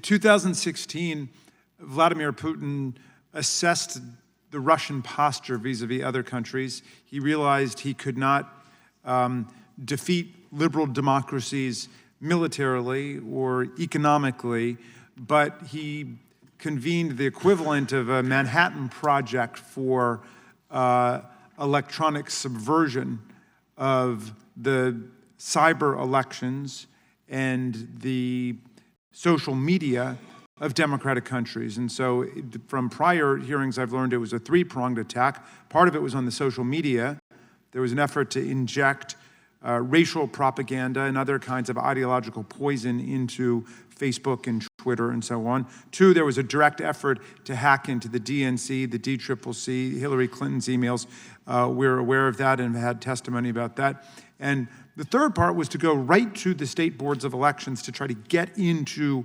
2016, Vladimir Putin assessed the Russian posture vis-a-vis other countries. He realized he could not defeat liberal democracies militarily or economically, but he convened the equivalent of a Manhattan Project for electronic subversion of the cyber elections and the social media of democratic countries. And so from prior hearings, I've learned it was a three-pronged attack. Part of it was on the social media. There was an effort to inject racial propaganda and other kinds of ideological poison into Facebook and Twitter and so on. Two, there was a direct effort to hack into the DNC, the DCCC, Hillary Clinton's emails. We're aware of that and have had testimony about that. And the third part was to go right to the state boards of elections to try to get into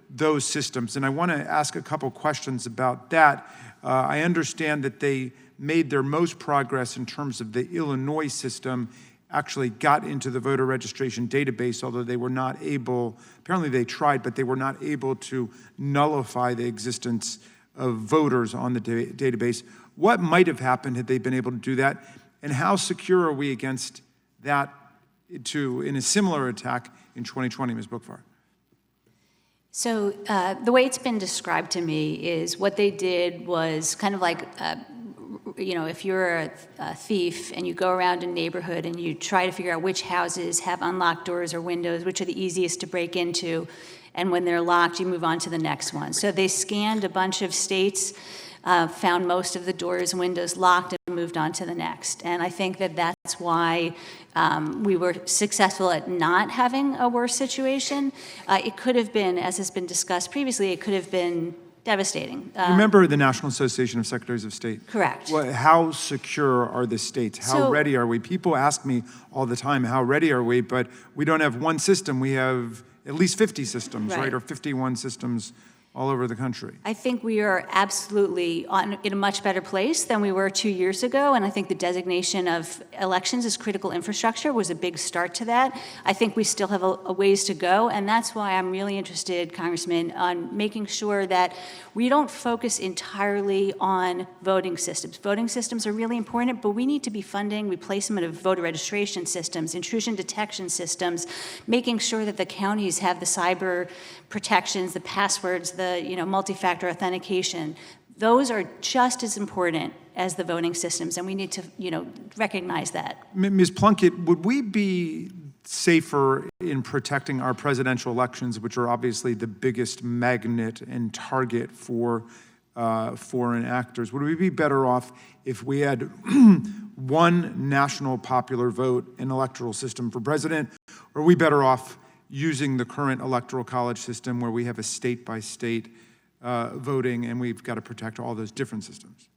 those systems. And I want to ask a couple questions about that. I understand that they made their most progress in terms of the Illinois system, actually got into the voter registration database, although they were not able, apparently they tried, but they were not able to nullify the existence of voters on the database. What might have happened had they been able to do that? And how secure are we against that in a similar attack in 2020, Ms. Bookvar? So the way it's been described to me is what they did was kind of like, if you're a thief and you go around a neighborhood and you try to figure out which houses have unlocked doors or windows, which are the easiest to break into, and when they're locked, you move on to the next one. So they scanned a bunch of states, found most of the doors and windows locked, and moved on to the next. And I think that that's why we were successful at not having a worse situation. It could have been, as has been discussed previously, it could have been devastating. Remember the National Association of Secretaries of State? Correct. Well, how secure are the states? How ready are we? People ask me all the time, how ready are we? But we don't have one system. We have at least 50 systems, right? Or 51 systems all over the country. I think we are absolutely in a much better place than we were 2 years ago, and I think the designation of elections as critical infrastructure was a big start to that. I think we still have a ways to go, and that's why I'm really interested, Congressman, on making sure that we don't focus entirely on voting systems. Voting systems are really important, but we need to be funding replacement of voter registration systems, intrusion detection systems, making sure that the counties have the cyber protections, the passwords, the multi-factor authentication. Those are just as important as the voting systems, and we need to recognize that. Ms. Plunkett, would we be safer in protecting our presidential elections, which are obviously the biggest magnet and target for foreign actors? Would we be better off if we had one national popular vote and electoral system for president, or are we better off using the current electoral college system where we have a state-by-state voting and we've got to protect all those different systems?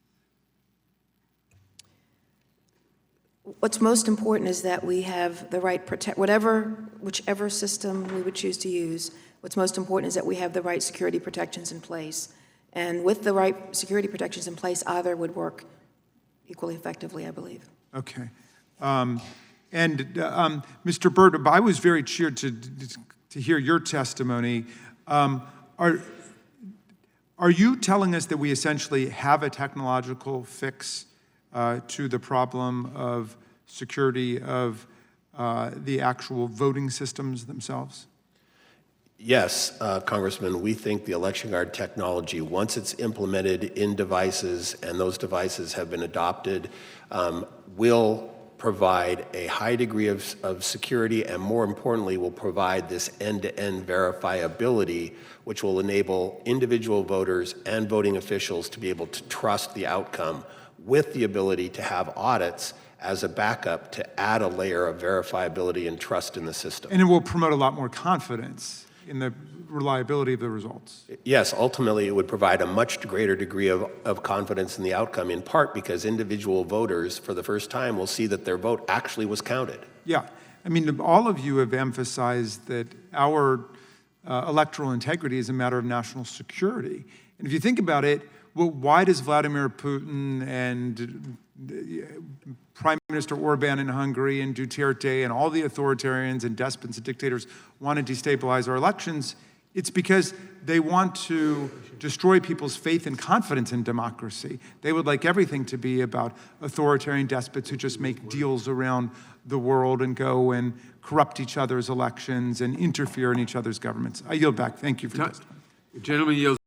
What's most important is that we have the right whichever system we would choose to use, what's most important is that we have the right security protections in place. And with the right security protections in place, either would work equally effectively, I believe. Okay. Mr. Byrd, I was very cheered to hear your testimony. Are you telling us that we essentially have a technological fix to the problem of security of the actual voting systems themselves? Yes, Congressman, we think the election guard technology, once it's implemented in devices and those devices have been adopted, will provide a high degree of security, and more importantly, will provide this end-to-end verifiability, which will enable individual voters and voting officials to be able to trust the outcome, with the ability to have audits as a backup to add a layer of verifiability and trust in the system. And it will promote a lot more confidence in the reliability of the results. Yes, ultimately it would provide a much greater degree of confidence in the outcome, in part because individual voters for the first time will see that their vote actually was counted. Yeah, I mean, all of you have emphasized that our electoral integrity is a matter of national security. And if you think about it, well, why does Vladimir Putin and Prime Minister Orban in Hungary and Duterte and all the authoritarians and despots and dictators want to destabilize our elections? It's because they want to destroy people's faith and confidence in democracy. They would like everything to be about authoritarian despots who just make deals around the world and go and corrupt each other's elections and interfere in each other's governments. I yield back. Thank you for your testimony. The gentleman yields